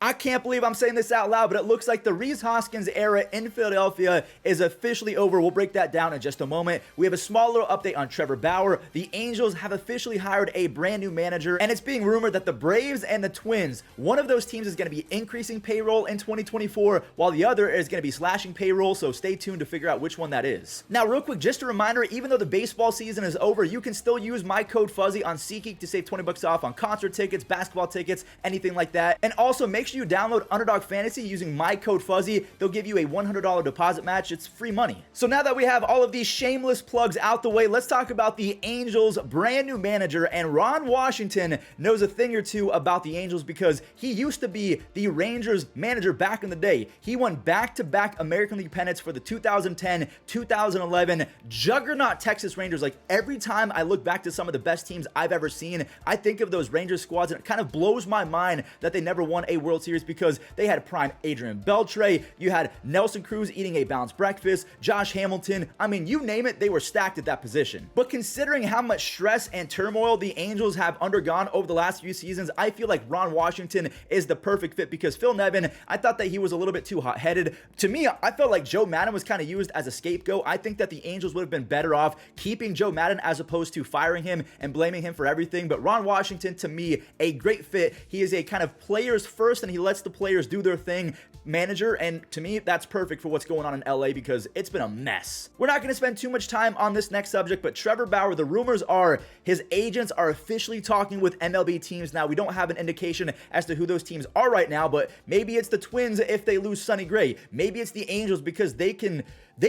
I can't believe I'm saying this out loud, but it looks like the Rhys Hoskins era in Philadelphia is officially over. We'll break that down in just a moment. We have a small little update on Trevor Bauer. The Angels have officially hired a brand new manager, and it's being rumored that the Braves and the Twins, one of those teams is going to be increasing payroll in 2024, while the other is going to be slashing payroll, so stay tuned to figure out which one that is. Now, real quick, just a reminder, even though the baseball season is over, you can still use my code Fuzzy on SeatGeek to save 20 bucks off on concert tickets, basketball tickets, anything like that. And also, make sure you download Underdog Fantasy using my code Fuzzy. They'll give you a $100 deposit match. It's free money. So now that we have all of these shameless plugs out the way, let's talk about the Angels' brand new manager. And Ron Washington knows a thing or two about the Angels because he used to be the Rangers manager back in the day. He won back-to-back American League pennants for the 2010-2011 juggernaut Texas Rangers. Like, every time I look back to some of the best teams I've ever seen, I think of those Rangers squads, and it kind of blows my mind that they never won a World Series because they had prime Adrian Beltre, you had Nelson Cruz eating a balanced breakfast, Josh Hamilton, I mean, you name it, they were stacked at that position. But considering how much stress and turmoil the Angels have undergone over the last few seasons, I feel like Ron Washington is the perfect fit because Phil Nevin, I thought that he was a little bit too hot-headed. To me, I felt like Joe Maddon was kind of used as a scapegoat. I think that the Angels would have been better off keeping Joe Maddon as opposed to firing him and blaming him for everything. But Ron Washington, to me, a great fit. He is a kind of players first, and he lets the players do their thing manager, and to me, that's perfect for what's going on in LA because it's been a mess. We're not going to spend too much time on this next subject, but Trevor Bauer, the rumors are his agents are officially talking with MLB teams now. We don't have an indication as to who those teams are right now, but maybe it's the Twins if they lose Sonny Gray. Maybe it's the Angels because they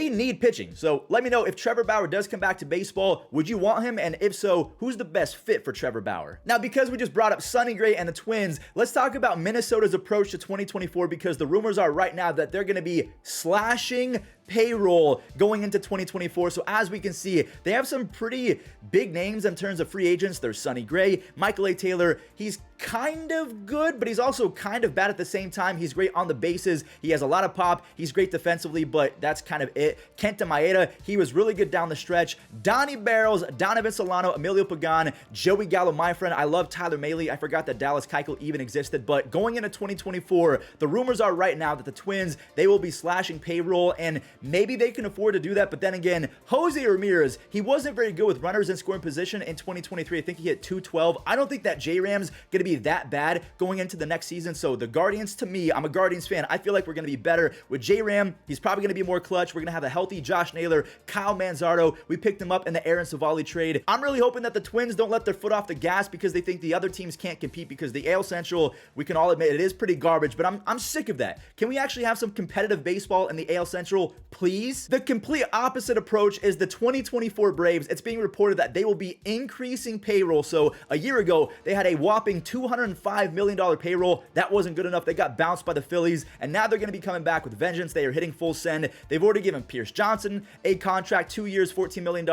need pitching. So let me know if Trevor Bauer does come back to baseball, would you want him? And if so, who's the best fit for Trevor Bauer? Now, because we just brought up Sonny Gray and the Twins, let's talk about Minnesota's approach to 2024 because the rumors are right now that they're going to be slashing payroll going into 2024. So as we can see, they have some pretty big names in terms of free agents. There's Sonny Gray, Michael A. Taylor. He's kind of good, but he's also kind of bad at the same time. He's great on the bases. He has a lot of pop. He's great defensively, but that's kind of it. Kenta Maeda, he was really good down the stretch. Donnie Barrels, Donovan Solano, Emilio Pagan, Joey Gallo, my friend. I love Tyler Mahle. I forgot that Dallas Keuchel even existed, but going into 2024, the rumors are right now that the Twins, they will be slashing payroll, and maybe they can afford to do that, but then again, Jose Ramirez, he wasn't very good with runners in scoring position in 2023. I think he hit 212. I don't think that J-Ram's going to be that bad going into the next season, so the Guardians, to me, I'm a Guardians fan. I feel like we're going to be better with J-Ram. He's probably going to be more clutch. We're going to have a healthy Josh Naylor, Kyle Manzardo. We picked him up in the Aaron Savali trade. I'm really hoping that the Twins don't let their foot off the gas because they think the other teams can't compete because the AL Central, we can all admit, it is pretty garbage, but I'm sick of that. Can we actually have some competitive baseball in the AL Central, please? The complete opposite approach is the 2024 Braves. It's being reported that they will be increasing payroll. So a year ago, they had a whopping $205 million payroll. That wasn't good enough. They got bounced by the Phillies, and now they're going to be coming back with vengeance. They are hitting full send. They've already given Pierce Johnson a contract, 2 years, $14 million.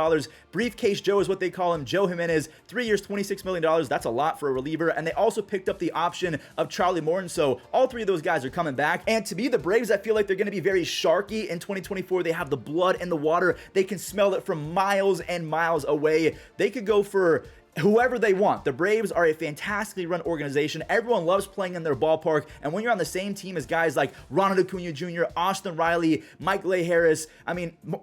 Briefcase Joe is what they call him. Joe Jimenez, 3 years, $26 million. That's a lot for a reliever. And they also picked up the option of Charlie Morton. So all three of those guys are coming back. And to me, the Braves, I feel like they're going to be very sharky in 2024. They have the blood in the water. They can smell it from miles and miles away. They could go for whoever they want. The Braves are a fantastically run organization. Everyone loves playing in their ballpark. And when you're on the same team as guys like Ronald Acuna Jr., Austin Riley, Michael A. Harris,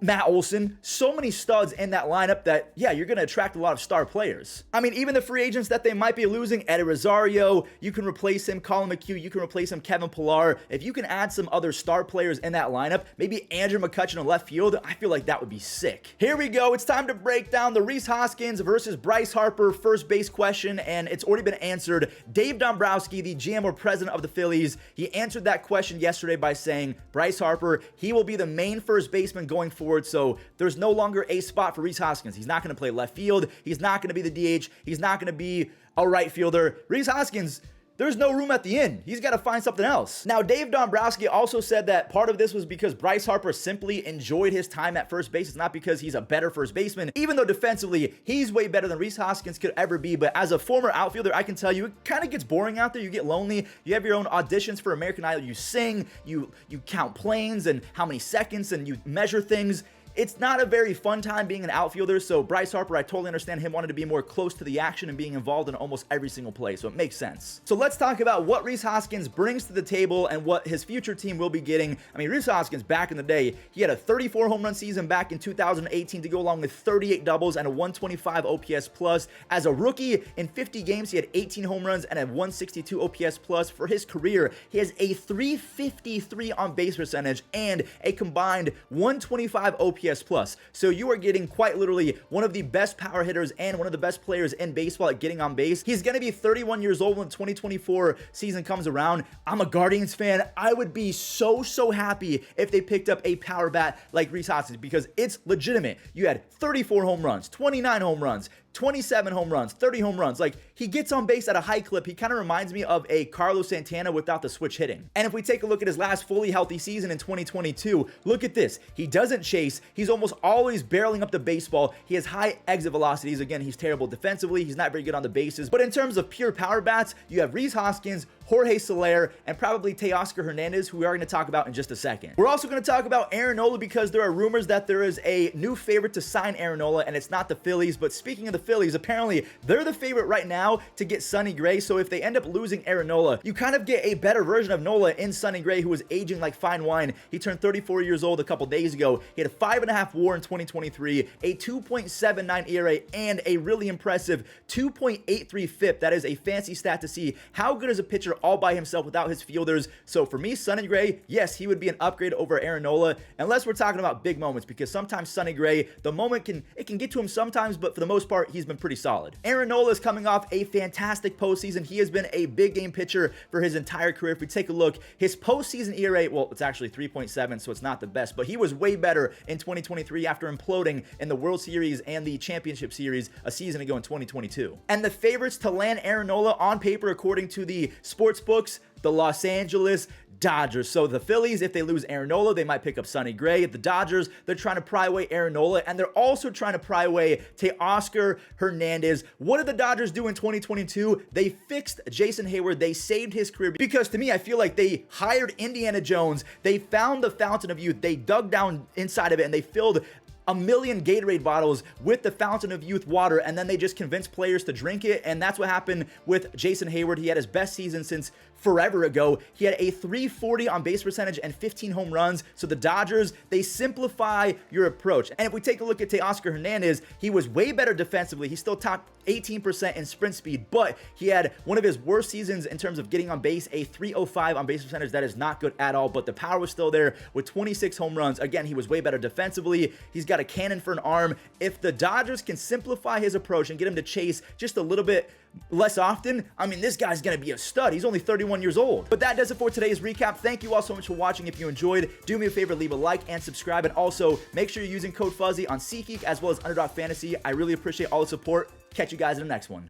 Matt Olson, so many studs in that lineup that, yeah, you're going to attract a lot of star players. Even the free agents that they might be losing, Eddie Rosario, you can replace him, Colin McHugh, you can replace him, Kevin Pillar. If you can add some other star players in that lineup, maybe Andrew McCutchen in left field, I feel like that would be sick. Here we go. It's time to break down the Rhys Hoskins versus Bryce Harper first base question, and it's already been answered. Dave Dombrowski, the GM or president of the Phillies, he answered that question yesterday by saying Bryce Harper, he will be the main first baseman going forward, so there's no longer a spot for Rhys Hoskins. He's not going to play left field. He's not going to be the DH. He's not going to be a right fielder. Rhys Hoskins, there's no room at the end. He's got to find something else. Now, Dave Dombrowski also said that part of this was because Bryce Harper simply enjoyed his time at first base. It's not because he's a better first baseman, even though defensively, he's way better than Rhys Hoskins could ever be. But as a former outfielder, I can tell you, it kind of gets boring out there. You get lonely. You have your own auditions for American Idol. You sing, you count planes and how many seconds, and you measure things. it's not a very fun time being an outfielder. So Bryce Harper, I totally understand him wanting to be more close to the action and being involved in almost every single play. So it makes sense. So let's talk about what Rhys Hoskins brings to the table and what his future team will be getting. I mean, Rhys Hoskins, back in the day, he had a 34 home run season back in 2018 to go along with 38 doubles and a 125 OPS plus. As a rookie, in 50 games, he had 18 home runs and a 162 OPS plus. For his career, he has a 353 on base percentage and a combined 125 OPS plus. So you are getting quite literally one of the best power hitters and one of the best players in baseball at getting on base. He's going to be 31 years old when the 2024 season comes around. I'm a Guardians fan. I would be so happy if they picked up a power bat like Rhys Hoskins, because it's legitimate. You had 34 home runs, 29 home runs, 27 home runs, 30 home runs. Like, he gets on base at a high clip. He kind of reminds me of a Carlos Santana without the switch hitting. And if we take a look at his last fully healthy season in 2022, look at this. He doesn't chase. He's almost always barreling up the baseball. He has high exit velocities. Again, he's terrible defensively. He's not very good on the bases. But in terms of pure power bats, you have Rhys Hoskins, Jorge Soler, and probably Teoscar Hernandez, who we are going to talk about in just a second. We're also going to talk about Aaron Nola, because there are rumors that there is a new favorite to sign Aaron Nola, and it's not the Phillies. But speaking of the Phillies, apparently they're the favorite right now to get Sonny Gray. So if they end up losing Aaron Nola, you kind of get a better version of Nola in Sonny Gray, who is aging like fine wine. He turned 34 years old a couple days ago. He had a 5.5 WAR in 2023, a 2.79 ERA, and a really impressive 2.83 FIP. That is a fancy stat to see how good is a pitcher all by himself without his fielders. So for me, Sonny Gray, yes, he would be an upgrade over Aaron Nola, unless we're talking about big moments, because sometimes Sonny Gray, the moment can get to him sometimes, but for the most part, he's been pretty solid. Aaron Nola is coming off a fantastic postseason. He has been a big game pitcher for his entire career. If we take a look, his postseason ERA, well, it's actually 3.7, so it's not the best, but he was way better in 2023 after imploding in the World Series and the Championship Series a season ago in 2022. And the favorites to land Aaron Nola on paper, according to the sports books, the Los Angeles Dodgers. So the Phillies, if they lose Aaron Nola, they might pick up Sonny Gray. The Dodgers, they're trying to pry away Aaron Nola, and they're also trying to pry away Teoscar Hernandez. What did the Dodgers do in 2022? They fixed Jason Hayward. They saved his career, because to me, I feel like they hired Indiana Jones. They found the fountain of youth. They dug down inside of it, and they filled a million Gatorade bottles with the fountain of youth water, and then they just convinced players to drink it. And that's what happened with Jason Hayward. He had his best season since forever ago. He had a 340 on base percentage and 15 home runs. So the Dodgers, they simplify your approach. And if we take a look at Teoscar Hernandez, he was way better defensively. He still topped 18% in sprint speed, but he had one of his worst seasons in terms of getting on base, a 305 on base percentage. That is not good at all, but the power was still there with 26 home runs. Again, he was way better defensively. He's got a cannon for an arm. If the Dodgers can simplify his approach and get him to chase just a little bit less often, I mean, this guy's gonna be a stud. He's only 31 years old. But that does it for today's recap. Thank you all so much for watching. If you enjoyed, do me a favor, leave a like and subscribe, and also make sure you're using code Fuzzy on SeatGeek as well as Underdog Fantasy. I really appreciate all the support. Catch you guys in the next one.